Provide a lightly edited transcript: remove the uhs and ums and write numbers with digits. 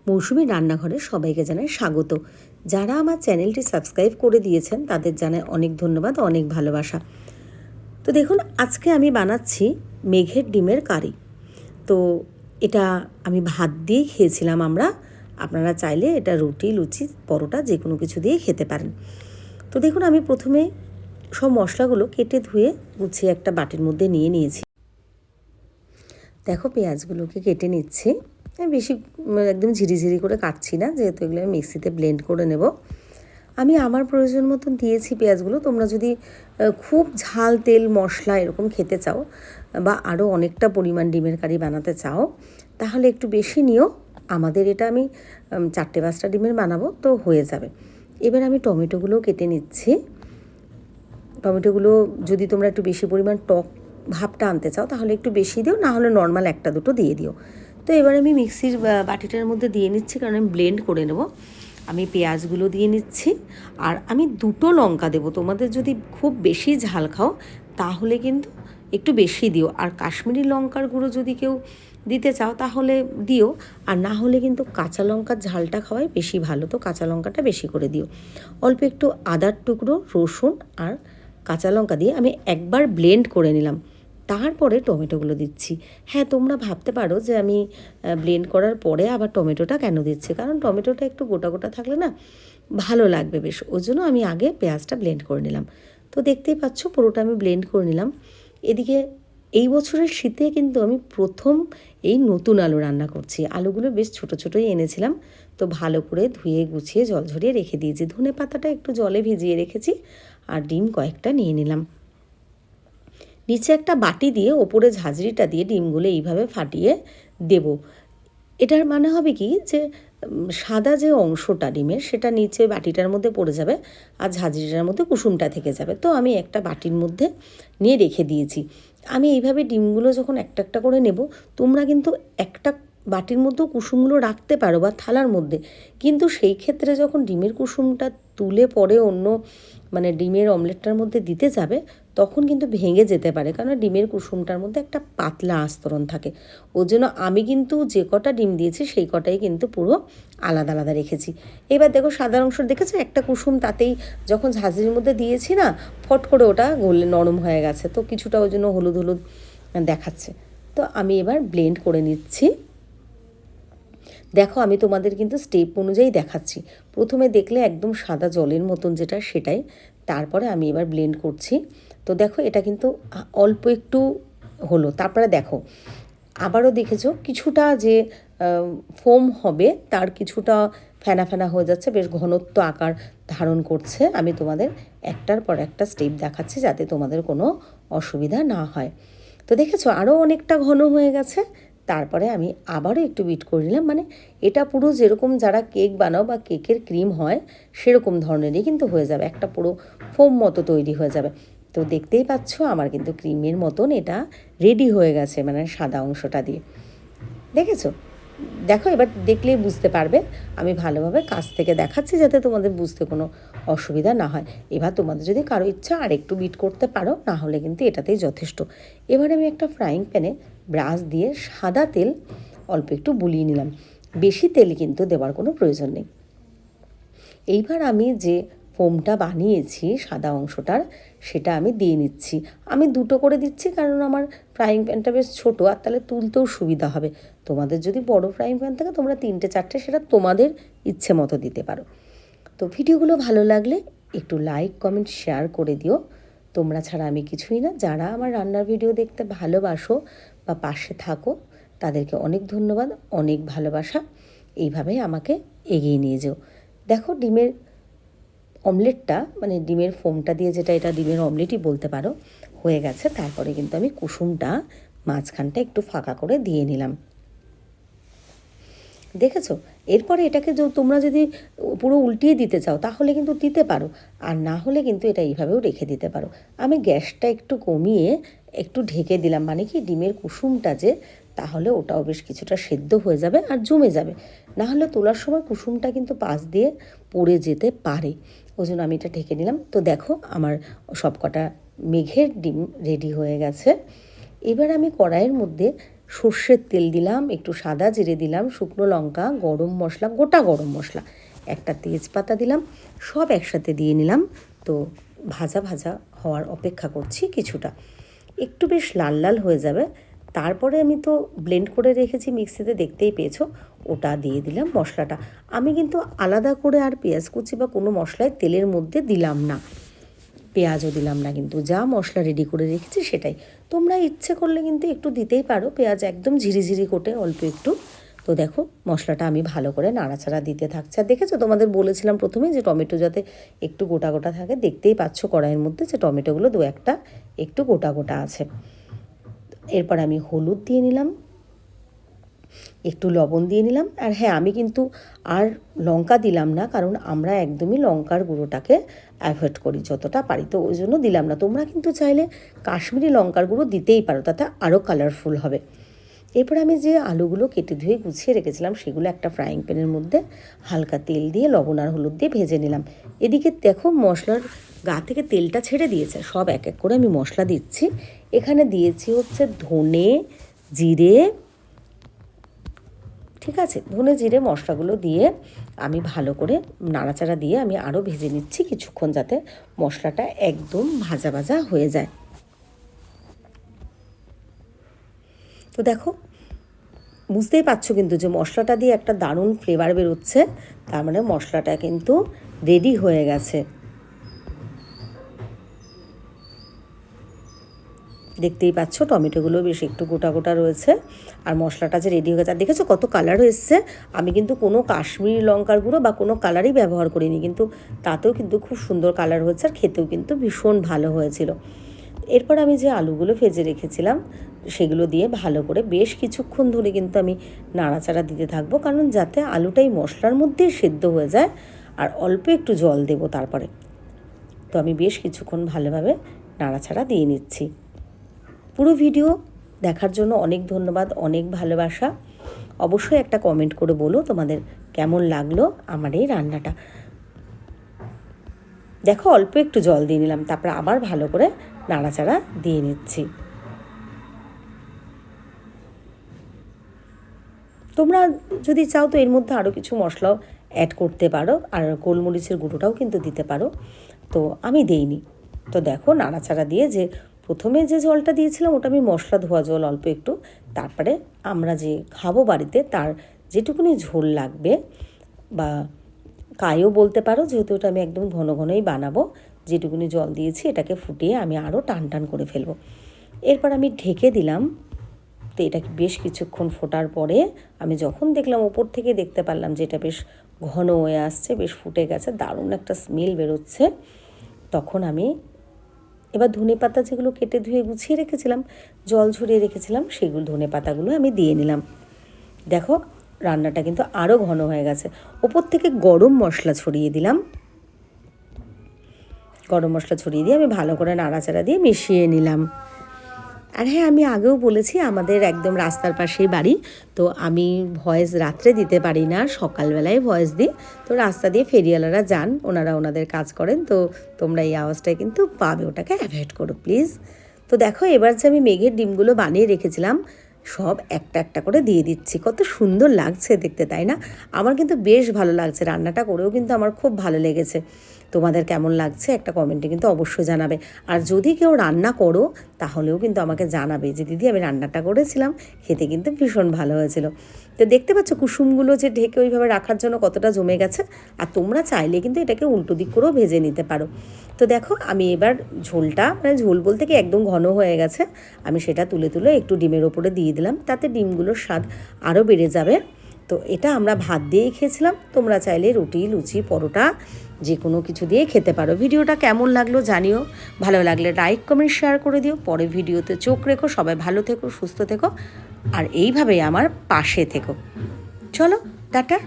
মৌসুমী রান্নাঘরে সবাইকে জানাই স্বাগত। যারা আমার চ্যানেলটি সাবস্ক্রাইব করে দিয়েছেন তাদের জানাই অনেক ধন্যবাদ, অনেক ভালোবাসা। তো দেখুন, আজকে আমি বানাচ্ছি মেঘের ডিমের কারি। তো এটা আমি ভাত দিয়েই খেয়েছিলাম আমরা। আপনারা চাইলে এটা রুটি, লুচি, পরোটা যে কোনো কিছু দিয়ে খেতে পারেন। তো দেখুন, আমি প্রথমে সব মশলাগুলো কেটে ধুয়ে গুছিয়ে একটা বাটির মধ্যে নিয়ে নিয়েছি। দেখো, পেঁয়াজগুলোকে কেটে নিচ্ছি। বেশি একদম ঝিরিঝিরি করে কাটছি না, যেহেতু এগুলো আমি মিক্সিতে ব্লেন্ড করে নেব। আমি আমার প্রয়োজন মতন দিয়েছি পেঁয়াজগুলো। তোমরা যদি খুব ঝাল তেল মশলা এরকম খেতে চাও বা আরও অনেকটা পরিমাণ ডিমের কারি বানাতে চাও, তাহলে একটু বেশি নিও। আমাদের এটা আমি 4-5টা ডিমের বানাবো, তো হয়ে যাবে। এবার আমি টমেটোগুলোও কেটে নিচ্ছি। টমেটোগুলো যদি তোমরা একটু বেশি পরিমাণ টক ভাবটা আনতে চাও তাহলে একটু বেশি দিও, না হলে নর্মাল 1-2 দিয়ে দিও। তো এবার আমি মিক্সির বাটিটার মধ্যে দিয়ে নিচ্ছি, কারণ আমি ব্লেন্ড করে নেব। আমি পেঁয়াজগুলো দিয়ে নিচ্ছি, আর আমি 2টো লঙ্কা দেবো। তোমাদের যদি খুব বেশি ঝাল খাও তাহলে কিন্তু একটু বেশি দিও, আর কাশ্মীরি লঙ্কার গুঁড়ো যদি কেউ দিতে চাও তাহলে দিও, আর না হলে কিন্তু কাঁচা লঙ্কার ঝালটা খাওয়াই বেশি ভালো, তো কাঁচা লঙ্কাটা বেশি করে দিও। অল্প একটু আদার টুকরো, রসুন আর কাঁচা লঙ্কা দিয়ে আমি একবার ব্লেন্ড করে নিলাম। তারপরে টমেটোগুলো দিচ্ছি। হ্যাঁ, তোমরা ভাবতে পারো যে আমি ব্লেন্ড করার পরে আবার টমেটোটা কেন দিচ্ছি, কারণ টমেটোটা একটু গোটা গোটা থাকলে না ভালো লাগবে বেশ, ওই জন্য আমি আগে পেঁয়াজটা ব্লেন্ড করে নিলাম। তো দেখতেই পাচ্ছ, পুরোটা আমি ব্লেন্ড করে নিলাম। এদিকে এই বছরের শীতে কিন্তু আমি প্রথম এই নতুন আলু রান্না করছি। আলুগুলো বেশ ছোটো ছোটোই এনেছিলাম, তো ভালো করে ধুয়ে গুছিয়ে জল ঝরিয়ে রেখে দিয়েছি। ধনে পাতাটা একটু জলে ভিজিয়ে রেখেছি, আর ডিম কয়েকটা নিয়ে নিলাম। নিচে একটা বাটি দিয়ে ওপরে ঝাঁঝরিটা দিয়ে ডিমগুলো এইভাবে ফাটিয়ে দেব। এটার মানে হবে কি, যে সাদা যে অংশটা ডিমের সেটা নিচে বাটিটার মধ্যে পড়ে যাবে, আর ঝাঁঝরিটার মধ্যে কুসুমটা থেকে যাবে। তো আমি একটা বাটির মধ্যে নিয়ে রেখে দিয়েছি। আমি এইভাবে ডিমগুলো যখন একটা একটা করে নেব, তোমরা কিন্তু একটা বাটির মধ্যেও কুসুমগুলো রাখতে পারো বা থালার মধ্যে, কিন্তু সেই ক্ষেত্রে যখন ডিমের কুসুমটা তুলে পরে অন্য ডিমের অমলেটটার মধ্যে দিতে যাবে, তখন কিন্তু ভেঙে যেতে পারে, কারণ ডিমের কুসুমটার মধ্যে একটা পাতলা আস্তরণ থাকে। ওই জন্য আমি কিন্তু যে কটা ডিম দিয়েছি সেই কটাই কিন্তু পুরো আলাদা আলাদা রেখেছি। এবার দেখো, সাদা অংশ দেখেছো, একটা কুসুম তাতেই যখন ঝাঁঝরির মধ্যে দিয়েছি না, ফট করে ওটা গলে নরম হয়ে গেছে, তো কিছুটা ওই জন্য হলুদ হলুদ দেখাচ্ছে। তো আমি এবার ব্লেন্ড করে নিচ্ছি। দেখো, আমি তোমাদের কিন্তু স্টেপ অনুযায়ী দেখাচ্ছি। প্রথমে দেখলে একদম সাদা জলের মতন যেটা, সেটাই। তারপরে আমি এবার ব্লেন্ড করছি। তো দেখো, এটা কিন্তু অল্প একটু হলো। তারপরে দেখো, আবারও দেখেছো কিছুটা যে ফোম হবে, তার কিছুটা ফেনা ফেনা হয়ে যাচ্ছে, বেশ ঘনত্ব আকার ধারণ করছে। আমি তোমাদের একটার পর একটা স্টেপ দেখাচ্ছি যাতে তোমাদের কোনো অসুবিধা না হয়। তো দেখেছো, আরও অনেকটা ঘন হয়ে গেছে। তারপরে আমি আবারও একটু বিট করে নিলাম। এটা পুরো যেরকম যারা কেক বানাও বা কেকের ক্রিম হয় সেরকম ধরনেরই কিন্তু হয়ে যাবে, একটা পুরো ফোম মতো তৈরি হয়ে যাবে। তো দেখতেই পাচ্ছ, আমার কিন্তু ক্রিমের মতন এটা রেডি হয়ে গেছে, সাদা অংশটা দিয়ে। দেখেছো? দেখো, এবার দেখলেই বুঝতে পারবে। আমি ভালোভাবে কাছ থেকে দেখাচ্ছি যাতে তোমাদের বুঝতে কোনো অসুবিধা না হয়। এবার তোমাদের যদি কারো ইচ্ছা আর একটু বিট করতে পারো, না হলে কিন্তু এটাতেই যথেষ্ট। এবার আমি একটা ফ্রাইং প্যানে ব্রাশ দিয়ে সাদা তেল অল্প একটু বুলিয়ে নিলাম। বেশি তেল কিন্তু দেওয়ার কোনো প্রয়োজন নেই। এইবার আমি যে ফোমটা বানিয়েছি সাদা অংশটার, সেটা আমি দিয়ে নিচ্ছি। আমি 2টো করে দিচ্ছি, কারণ আমার ফ্রাইং প্যানটা বেশ ছোটো, আর তাহলে তুলতেও সুবিধা হবে। তোমাদের যদি বড় ফ্রাইং প্যান থাকে তোমরা 3-4টে, সেটা তোমাদের ইচ্ছে মতো দিতে পারো। তো ভিডিওগুলো ভালো লাগলে একটু লাইক, কমেন্ট, শেয়ার করে দিও। তোমরা ছাড়া আমি কিছুই না। যারা আমার রান্নার ভিডিও দেখতে ভালোবাসো বা পাশে থাকো, তাদেরকে অনেক ধন্যবাদ, অনেক ভালোবাসা। এইভাবেই আমাকে এগিয়ে নিয়ে যেও। দেখো, ডিমের অমলেটটা ডিমের ফোমটা দিয়ে, যেটা এটা ডিমের অমলেটই বলতে পারো, হয়ে গেছে। তারপরে কিন্তু আমি কুসুমটা মাঝখানটা একটু ফাঁকা করে দিয়ে নিলাম। দেখেছো? এরপরে এটাকে তোমরা যদি পুরো উল্টিয়ে দিতে চাও তাহলে কিন্তু দিতে পারো, আর না হলে কিন্তু এটা এইভাবেও রেখে দিতে পারো। আমি গ্যাসটা একটু কমিয়ে একটু ঢেকে দিলাম, কি ডিমের কুসুমটা যে, তাহলে ওটাও বেশ কিছুটা সেদ্ধ হয়ে যাবে আর জমে যাবে। না হলে তোলার সময় কুসুমটা কিন্তু পাশ দিয়ে পড়ে যেতে পারে, ওই জন্য আমি এটা ঢেকে নিলাম। তো দেখো, আমার সব কটা মেঘের ডিম রেডি হয়ে গেছে। এবার আমি কড়াইয়ের মধ্যে সর্ষের তেল দিলাম, একটু সাদা জিরে দিলাম, শুকনো লঙ্কা, গরম মশলা, গোটা গরম মশলা, একটা তেজপাতা দিলাম, সব একসাথে দিয়ে নিলাম। তো ভাজা ভাজা হওয়ার অপেক্ষা করছি কিছুটা, একটু বেশ লাল লাল হয়ে যাবে। তারপরে আমি তো ব্লেন্ড করে রেখেছি মিক্সিতে, দেখতেই পেয়েছো, ওটা দিয়ে দিলাম মশলাটা। আমি কিন্তু আলাদা করে আর পেঁয়াজ কুচি বা কোনো মশলায় তেলের মধ্যে দিলাম না, পেঁয়াজও দিলাম না, কিন্তু যা মশলা রেডি করে রেখেছি সেটাই। তোমরা ইচ্ছে করলে কিন্তু একটু দিতেই পারো পেঁয়াজ, একদম ঝিরিঝিরি কোটে অল্প একটু। তো দেখো মশলাটা আমি ভালো করে নাড়াচাড়া দিতে থাকছি। আর দেখেছো, তোমাদের বলেছিলাম প্রথমেই যে টমেটো যাতে একটু গোটা গোটা থাকে, দেখতেই পাচ্ছ কড়াইয়ের মধ্যে যে টমেটোগুলো দু একটা একটু গোটা গোটা আছে। এরপর আমি হলুদ দিয়ে নিলাম, একটু লবণ দিয়ে নিলাম। আর হ্যাঁ, আমি কিন্তু আর লঙ্কা দিলাম না, কারণ আমরা একদমই লঙ্কার গুঁড়োটাকে অ্যাভয়েড করি যতটা পারি, তো ওই জন্য দিলাম না। তোমরা কিন্তু চাইলে কাশ্মীরি লঙ্কার গুঁড়ো দিতেই পারো, তাতে আরও কালারফুল হবে। এরপর আমি যে আলুগুলো কেটে ধুয়ে গুছিয়ে রেখেছিলাম সেগুলো একটা ফ্রাইং প্যানের মধ্যে হালকা তেল দিয়ে লবণ আর হলুদ দিয়ে ভেজে নিলাম। এদিকে দেখো মশলার গা থেকে তেলটা ছেড়ে দিয়েছে, সব এক এক করে আমি মশলা দিচ্ছি। এখানে দিয়েছি হচ্ছে ধনে জিরে, ঠিক আছে, ধনে জিরে মশলাগুলো দিয়ে আমি ভালো করে নাড়াচাড়া দিয়ে আমি আরও ভেজে নিচ্ছি কিছুক্ষণ, যাতে মশলাটা একদম ভাজা ভাজা হয়ে যায়। তো দেখো বুঝতেই পারছো কিন্তু যে মশলাটা দিয়ে একটা দারুণ ফ্লেভার বেরোচ্ছে, তার মানে মশলাটা কিন্তু রেডি হয়ে গেছে। দেখতেই পাচ্ছ টমেটোগুলো বেশ একটু গোটা গোটা রয়েছে, আর মশলাটা যে রেডি হয়ে গেছে। আর দেখেছো কত কালার এসছে। আমি কিন্তু কোনো কাশ্মীরি লঙ্কার গুঁড়ো বা কোনো কালারই ব্যবহার করিনি, কিন্তু তাতেও কিন্তু খুব সুন্দর কালার হয়েছে, আর খেতেও কিন্তু ভীষণ ভালো হয়েছিল। এরপর আমি যে আলুগুলো ভেজে রেখেছিলাম সেগুলো দিয়ে ভালো করে বেশ কিছুক্ষণ ধরে কিন্তু আমি নাড়াচাড়া দিতে থাকবো, কারণ যাতে আলুটাই মশলার মধ্যেই সেদ্ধ হয়ে যায়। আর অল্প একটু জল দেবো তারপরে। তো আমি বেশ কিছুক্ষণ ভালোভাবে নাড়াচাড়া দিয়ে নিচ্ছি। পুরো ভিডিও দেখার জন্য অনেক ধন্যবাদ, অনেক ভালোবাসা। অবশ্যই একটা কমেন্ট করে বলো তোমাদের কেমন লাগলো আমার এই রান্নাটা। দেখো অল্প একটু জল দিয়ে নিলাম, তারপর আবার ভালো করে নাড়াচাড়া দিয়ে নিচ্ছি। তোমরা যদি চাও তো এর মধ্যে আরও কিছু মশলাও অ্যাড করতে পারো, আর গোলমরিচের গুঁড়োটাও কিন্তু দিতে পারো, তো আমি দেইনি। তো দেখো নাড়াচাড়া দিয়ে যে প্রথমে যে জলটা দিয়েছিলাম ওটা আমি মশলা ধোয়া জল অল্প একটু, তারপরে আমরা যে খাবো বাড়িতে তার যেটুকুনি ঝোল লাগবে, বা কায়ও বলতে পারো, যেহেতু ওটা আমি একদম ঘন ঘনই বানাবো, যেটুকুনি জল দিয়েছি এটাকে ফুটিয়ে আমি আরও টান টান করে ফেলবো। এরপর আমি ঢেকে দিলাম। তো এটা বেশ কিছুক্ষণ ফোটার পরে আমি যখন দেখলাম, ওপর থেকে দেখতে পারলাম যে এটা বেশ ঘন হয়ে আসছে, বেশ ফুটে গেছে, দারুণ একটা স্মেল বেরোচ্ছে, তখন আমি এবার ধনেপাতা যেগুলো কেটে ধুয়ে গুছিয়ে রেখেছিলাম, জল ঝরিয়ে রেখেছিলাম, সেগুলো ধনেপাতাগুলো আমি দিয়ে নিলাম। দেখো রান্নাটা কিন্তু আরও ঘন হয়ে গেছে। ওপর থেকে গরম মশলা ছড়িয়ে দিলাম। গরম মশলা ছড়িয়ে দিয়ে আমি ভালো করে নাড়াচাড়া দিয়ে মিশিয়ে নিলাম। আর হ্যাঁ, আমি আগেও বলেছি আমাদের একদম রাস্তার পাশেই বাড়ি, তো আমি ভয়েস রাত্রে দিতে পারি না, সকালবেলায় ভয়েস দিই। তো রাস্তা দিয়ে ফেরিওয়ালারা যান, ওনারা ওনাদের কাজ করেন, তো তোমরা এই আওয়াজটাই কিন্তু পাবে, ওটাকে অ্যাভয়েড করো প্লিজ। তো দেখো এবার যে আমি মেঘের ডিমগুলো বানিয়ে রেখেছিলাম সব একটা একটা করে দিয়ে দিচ্ছি। কত সুন্দর লাগছে দেখতে, তাই না? আমার কিন্তু বেশ ভালো লাগছে, রান্নাটা করেও কিন্তু আমার খুব ভালো লেগেছে। তোমাদের কেমন লাগছে একটা কমেন্টে কিন্তু অবশ্যই জানাবে। আর যদি কেউ রান্না করো তাহলেও কিন্তু আমাকে জানাবে যে দিদি আমি রান্নাটা করেছিলাম, খেতে কিন্তু ভীষণ ভালো হয়েছিল। তো দেখতে পাচ্ছ কুসুমগুলো যে ঢেকে ওইভাবে রাখার জন্য কতটা জমে গেছে। আর তোমরা চাইলে কিন্তু এটাকে উল্টো দিক করেও ভেজে নিতে পারো। তো দেখো আমি এবার ঝোলটা, মানে ঝোল বলতে কি একদম ঘন হয়ে গেছে, আমি সেটা তুলে তুলে একটু ডিমের ওপরে দিয়ে দিলাম, তাতে ডিমগুলোর স্বাদ আরও বেড়ে যাবে। তো এটা আমরা ভাত দিয়েই খেয়েছিলাম, তোমরা চাইলে রুটি, লুচি, পরোটা যে কোনো কিছু দিয়ে খেতে পারো। ভিডিওটা কেমন লাগলো জানিও, ভালো লাগলে লাইক কমেন্ট শেয়ার করে দিও। পরে ভিডিওতে চোখ রেখো। সবাই ভালো থেকো, সুস্থ থেকো, আর এইভাবেই আমার পাশে থেকো। চলো টাটা।